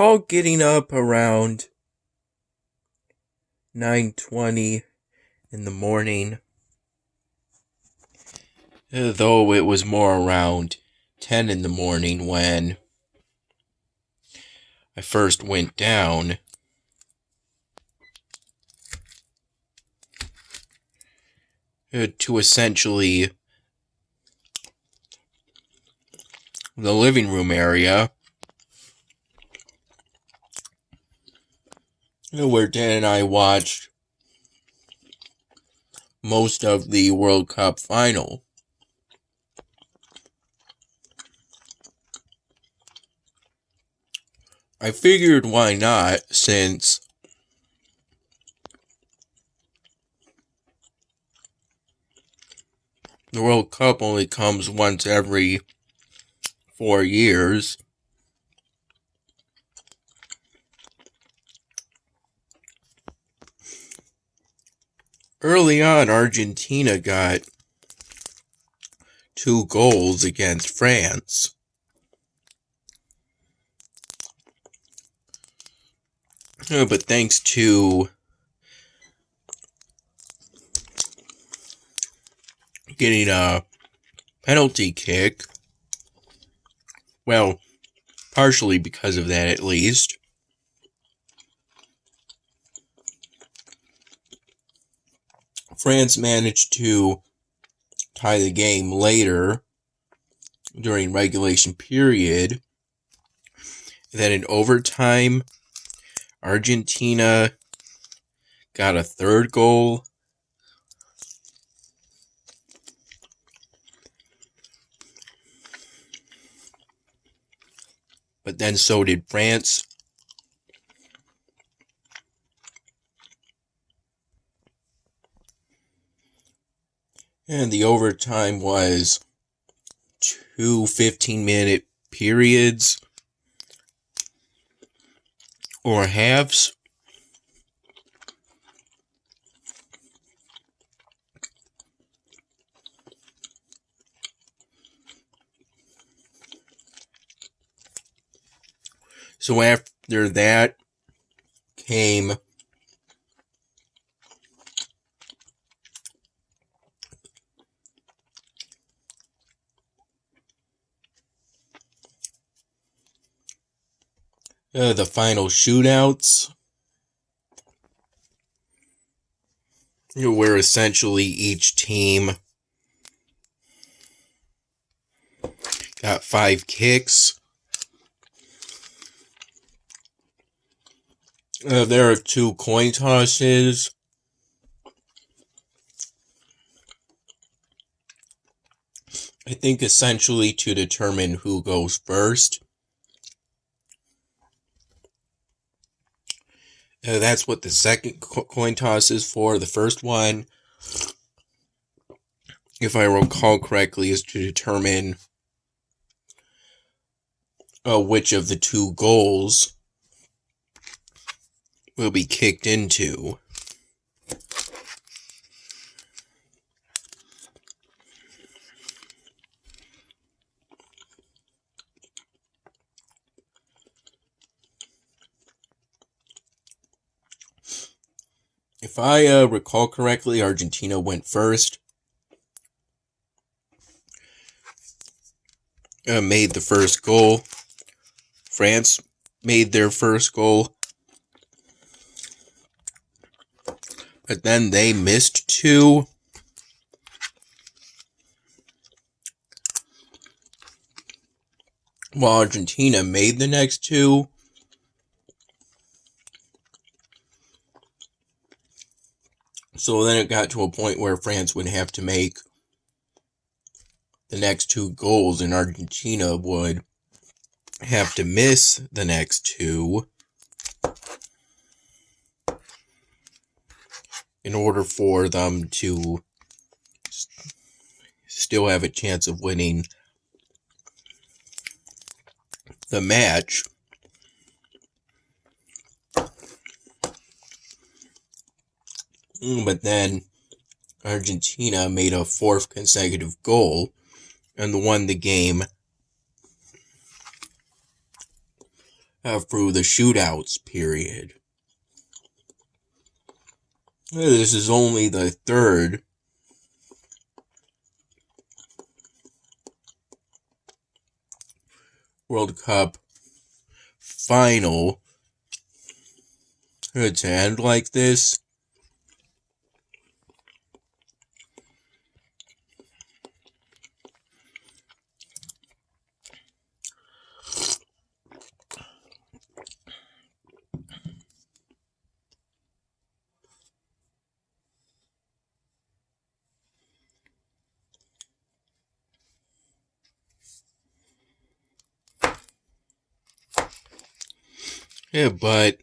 recall getting up around 9:20 in the morning, though it was more around 10 in the morning when I first went down. To essentially the living room area, where Dan and I watched most of the World Cup final. I figured why not, since the World Cup only comes once every 4 years. Early on, Argentina got 2 goals against France. But thanks to getting a penalty kick, well, partially because of that at least, France managed to tie the game later during regulation period. Then in overtime, Argentina got a 3rd goal. But then so did France. And the overtime was 2 15-minute periods or halves. So after that came the final shootouts, where essentially each team got 5 kicks. There are 2 coin tosses. I think essentially to determine who goes first. That's what the second coin toss is for. The first one, if I recall correctly, is to determine which of the 2 goals will be kicked into. If I recall correctly, Argentina went first. Made the first goal. France made their first goal. But then they missed 2. While Argentina made the next 2. So then it got to a point where France would have to make the next 2 goals, and Argentina would have to miss the next 2 in order for them to still have a chance of winning the match. But then Argentina made a 4th consecutive goal and won the game through the shootouts period. This is only the third World Cup final to end like this. Yeah, but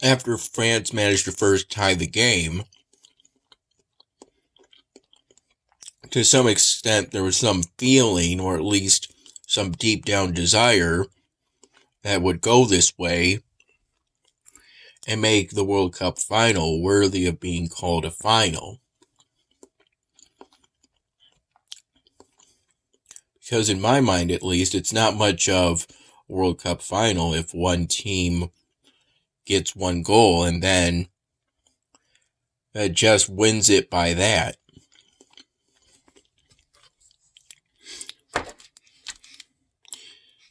after France managed to first tie the game, to some extent there was some feeling, or at least some deep down desire, that would go this way and make the World Cup final worthy of being called a final. Because in my mind, at least, it's not much of a World Cup final if one team gets one goal and then just wins it by that.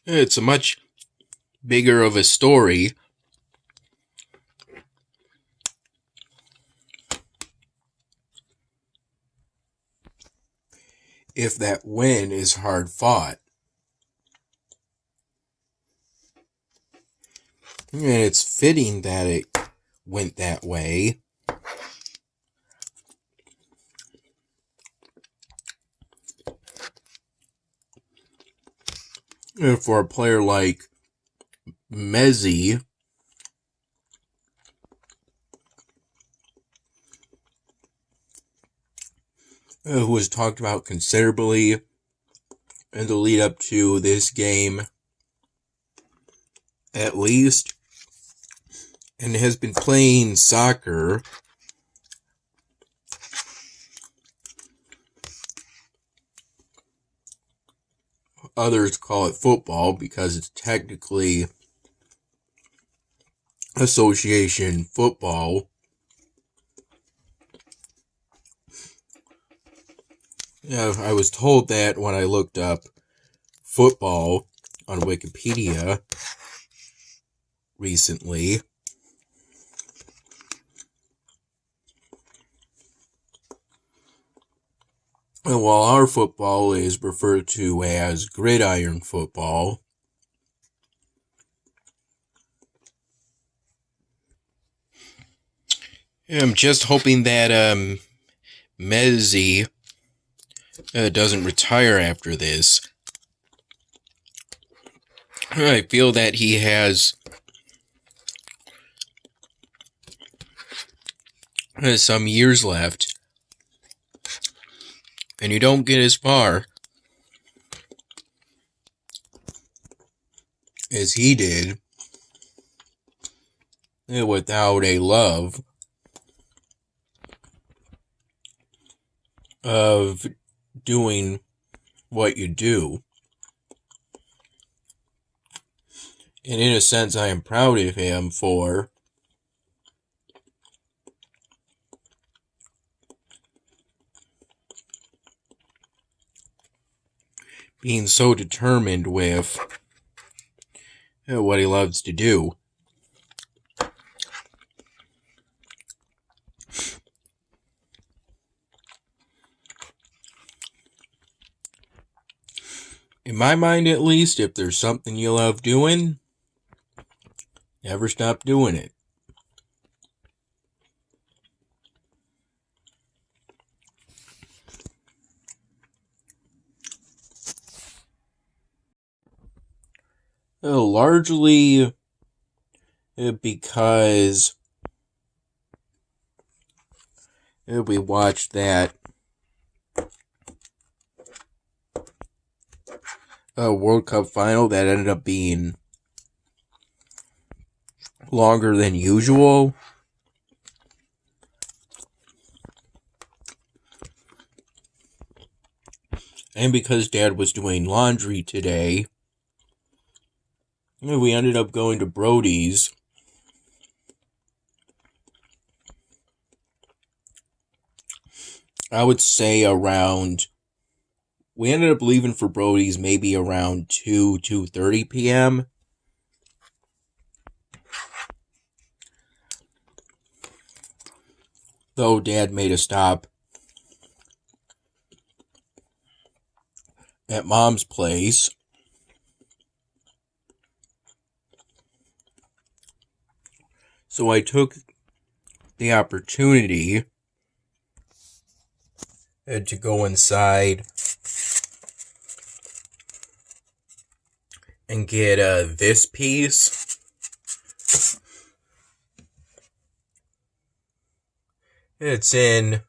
It's a much bigger of a story if that win is hard fought. And it's fitting that it went that way. For a player like Messi, who was talked about considerably in the lead up to this game, at least, and has been playing soccer others call it football because it's technically association football. I was told that when I looked up football on Wikipedia recently. And while our football is referred to as gridiron football, I'm just hoping that Messi doesn't retire after this. I feel that he has some years left, and you don't get as far as he did without a love of doing what you do. And in a sense, I am proud of him for being so determined with what he loves to do. In my mind, at least, if there's something you love doing, never stop doing it. Largely because we watched that World Cup final that ended up being longer than usual. And because Dad was doing laundry today, We ended up going to Brody's. I would say we ended up leaving for Brody's maybe around 2:30 p.m. Though Dad made a stop at Mom's place. So I took the opportunity to go inside and get this piece. It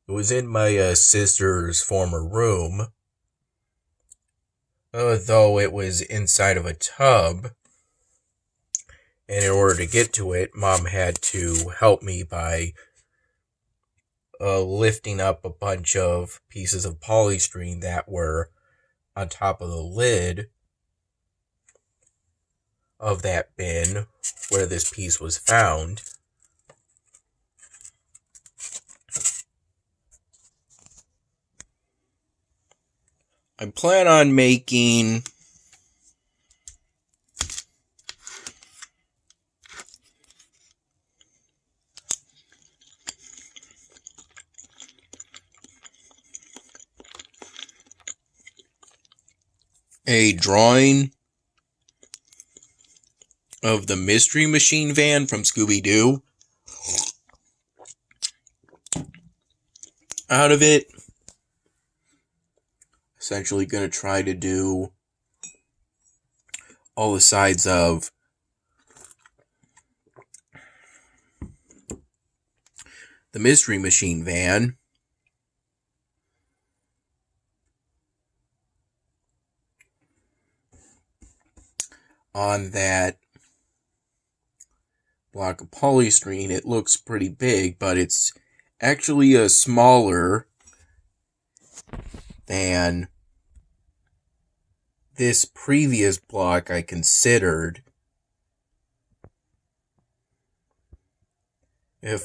was in my sister's former room, though it was inside of a tub. And in order to get to it, Mom had to help me by lifting up a bunch of pieces of polystyrene that were on top of the lid of that bin where this piece was found. I plan on making a drawing of the Mystery Machine van from Scooby-Doo out of it. Essentially going to try to do all the sides of the Mystery Machine van. On that block of polystyrene, it looks pretty big, but it's actually smaller than this previous block I considered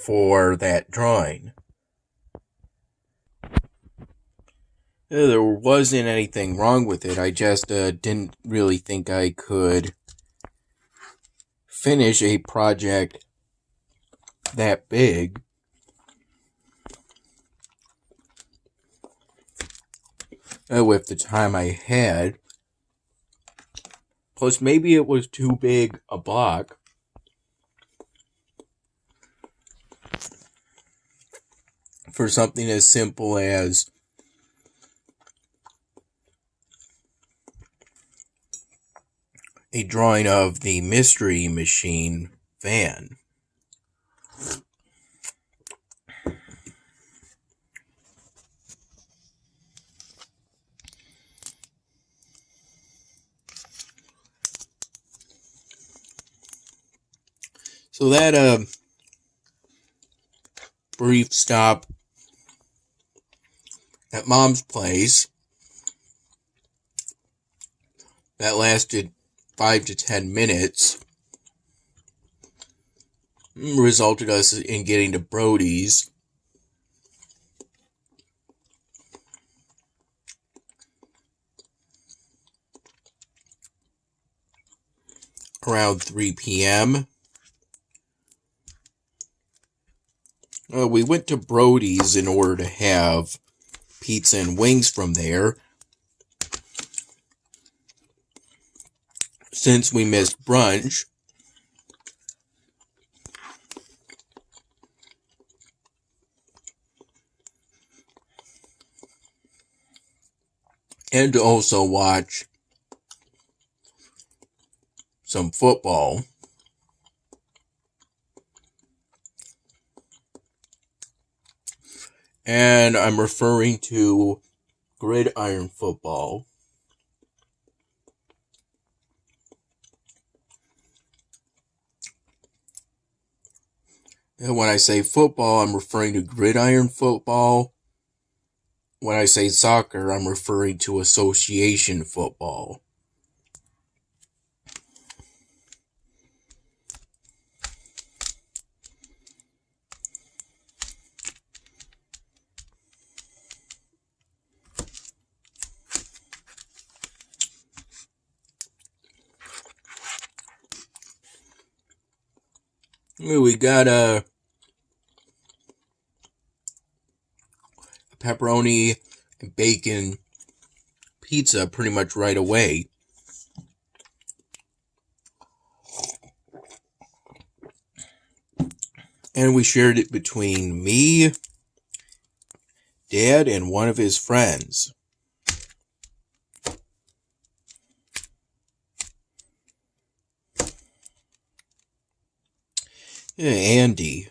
for that drawing. There wasn't anything wrong with it. I just didn't really think I could finish a project that big with the time I had. Plus, maybe it was too big a block. For something as simple as a drawing of the Mystery Machine van. So that brief stop at Mom's place that lasted 5 to 10 minutes resulted us in getting to Brody's. Around 3 p.m. We went to Brody's in order to have pizza and wings from there, since we missed brunch. And to also watch some football. And I'm referring to gridiron football. And when I say football, I'm referring to gridiron football. When I say soccer, I'm referring to association football. We got a pepperoni and bacon pizza pretty much right away. And we shared it between me, Dad, and one of his friends. Andy.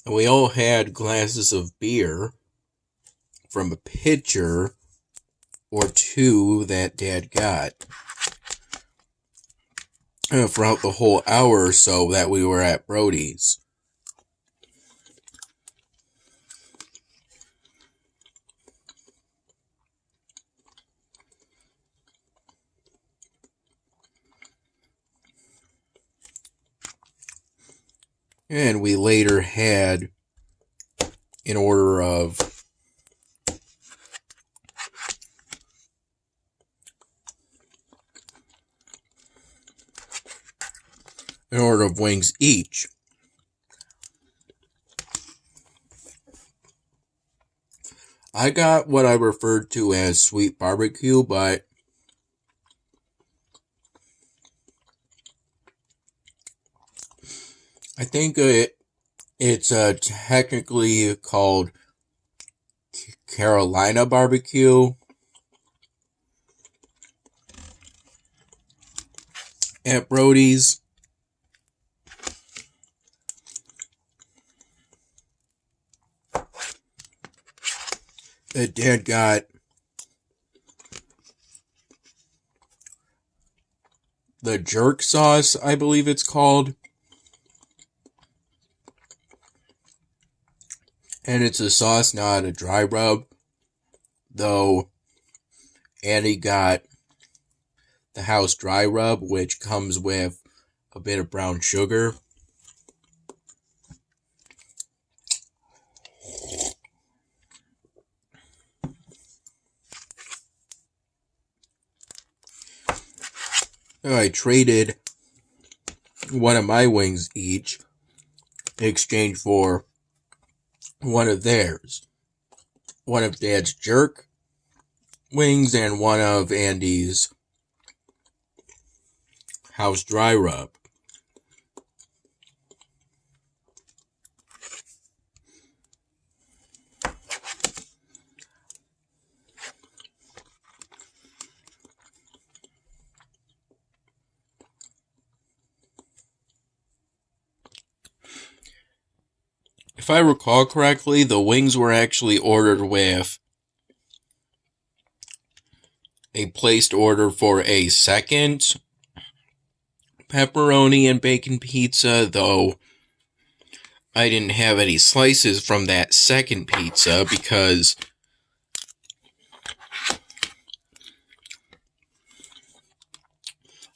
And we all had glasses of beer from a pitcher or two that Dad got throughout the whole hour or so that we were at Brody's. And we later had an order of wings each. I got what I referred to as sweet barbecue, but I think it's technically called Carolina barbecue at Brody's. Dad got the jerk sauce, I believe it's called. And it's a sauce, not a dry rub. Though Andy got the house dry rub, which comes with a bit of brown sugar. I traded one of my wings each in exchange for one of theirs. One of Dad's jerk wings and one of Andy's house dry rub. If I recall correctly, the wings were actually ordered with a placed order for a second pepperoni and bacon pizza, though I didn't have any slices from that second pizza because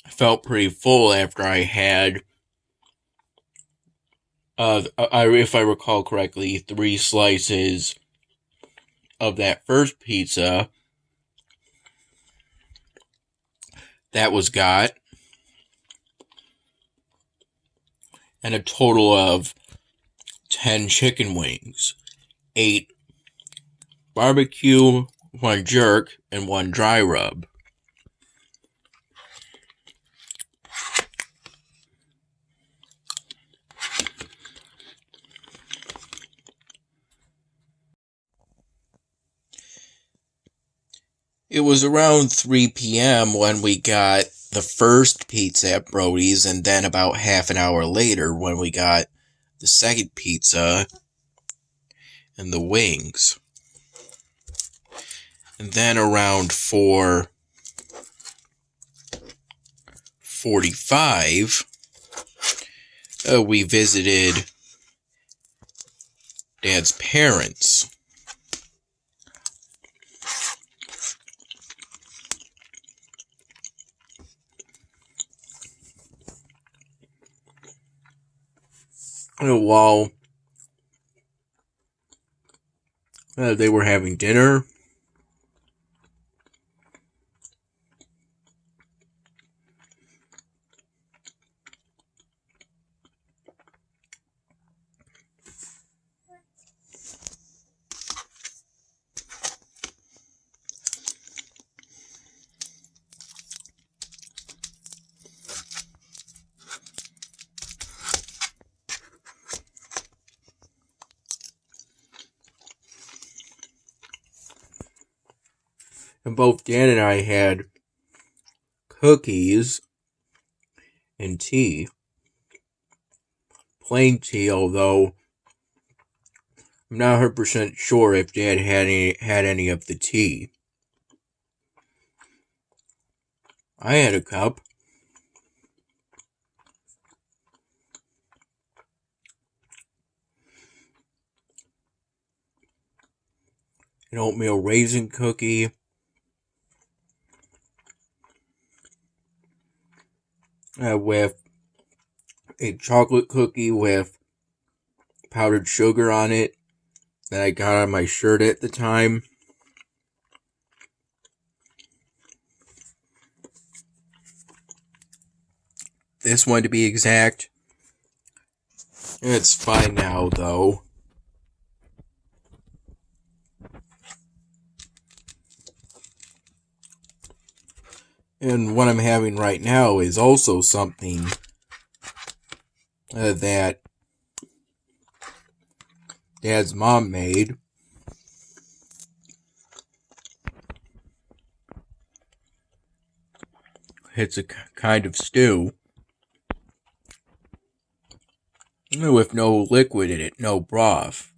I felt pretty full after I had, if I recall correctly, 3 slices of that first pizza that was got, and a total of 10 chicken wings, 8 barbecue, 1 jerk, and 1 dry rub. It was around 3 p.m. when we got the first pizza at Brody's, and then about half an hour later when we got the second pizza and the wings. And then around 4:45, we visited Dad's parents. while they were having dinner. And both Dan and I had cookies and tea. Plain tea, although I'm not 100% sure if Dad had any of the tea. I had a cup. An oatmeal raisin cookie. With a chocolate cookie with powdered sugar on it that I got on my shirt at the time. This one to be exact. It's fine now, though. And what I'm having right now is also something that Dad's mom made. It's a kind of stew with no liquid in it, no broth.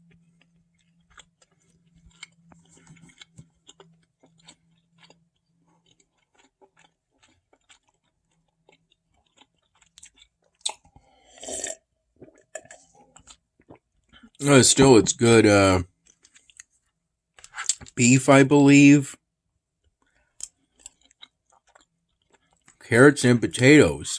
Still, it's good beef, I believe. Carrots and potatoes.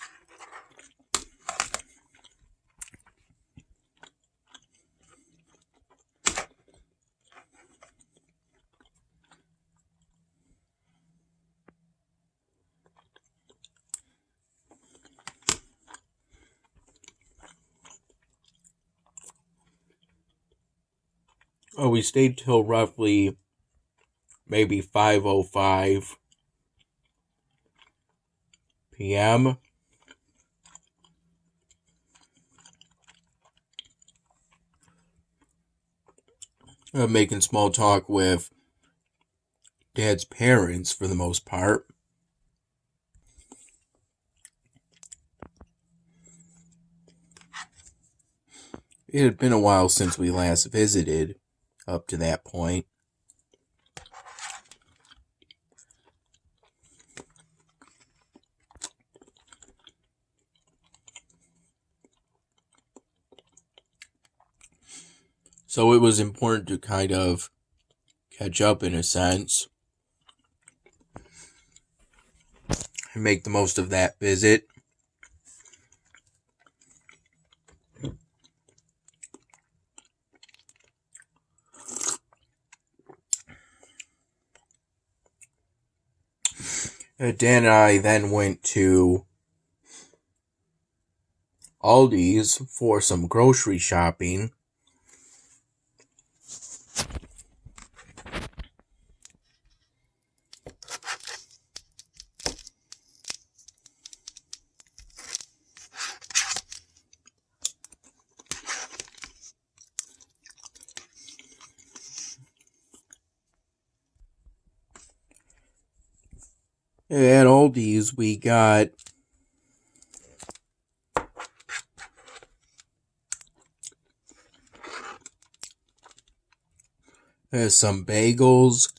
Oh, we stayed till roughly maybe 5:05 p.m. Making small talk with Dad's parents for the most part. It had been a while since we last visited up to that point. So it was important to kind of catch up in a sense and make the most of that visit. Dan and I then went to Aldi's for some grocery shopping. At Aldi's, we got some bagels,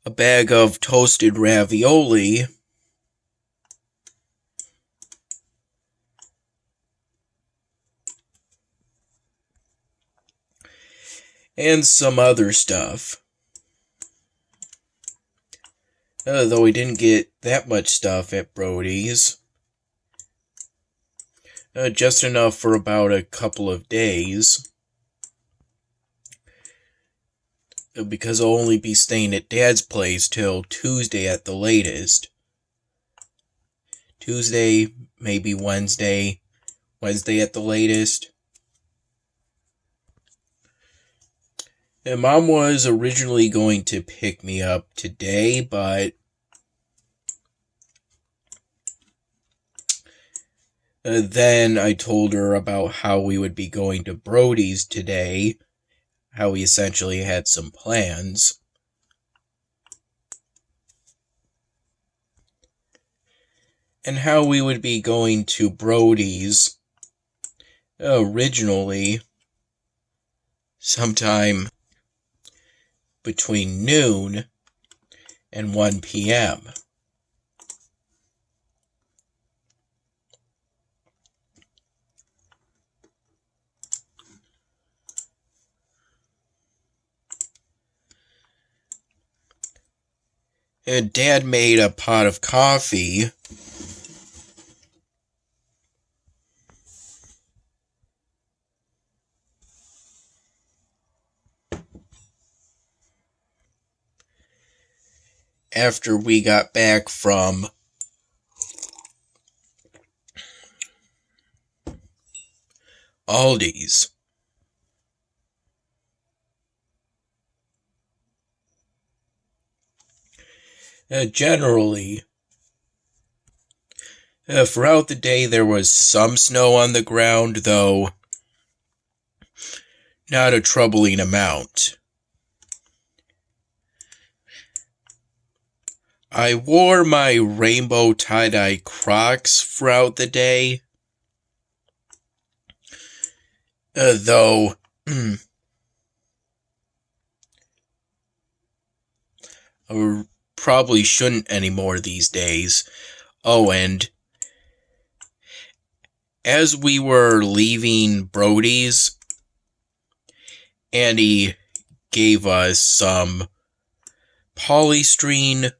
a bag of toasted ravioli, and some other stuff. Though we didn't get that much stuff at Brody's. Just enough for about a couple of days. Because I'll only be staying at Dad's place till Tuesday at the latest. Tuesday, maybe Wednesday. Wednesday at the latest. And Mom was originally going to pick me up today, but then I told her about how we would be going to Brody's today, how we essentially had some plans. And how we would be going to Brody's originally sometime between noon and 1 p.m. And Dad made a pot of coffee. After we got back from Aldi's. Generally, throughout the day there was some snow on the ground, though not a troubling amount. I wore my rainbow tie-dye Crocs throughout the day, though I probably shouldn't anymore these days. Oh, and as we were leaving Brody's, Andy gave us some polystyrene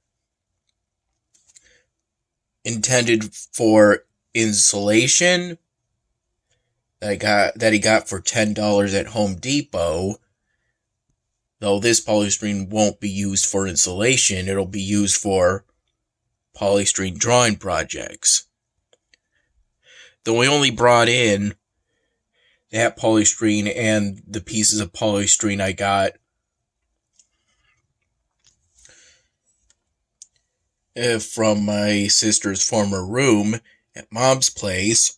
intended for insulation that he got for $10 at Home Depot. Though this polystyrene won't be used for insulation, it'll be used for polystyrene drawing projects. Though we only brought in that polystyrene and the pieces of polystyrene I got from my sister's former room at Mom's place.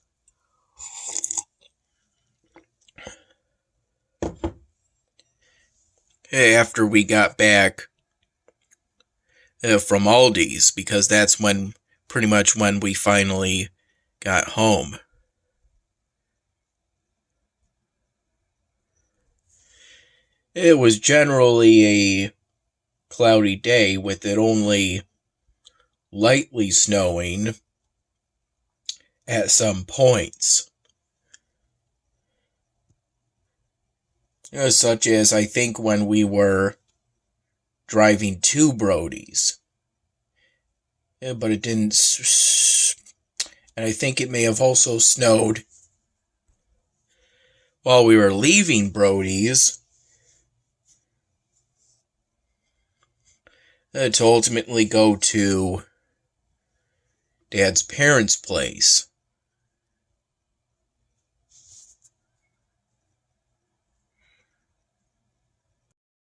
After we got back from Aldi's, because that's pretty much when we finally got home. It was generally a cloudy day, with it only lightly snowing at some points. Such as, I think, when we were driving to Brody's. But it didn't. And I think it may have also snowed while we were leaving Brody's, to ultimately go to Dad's parents' place.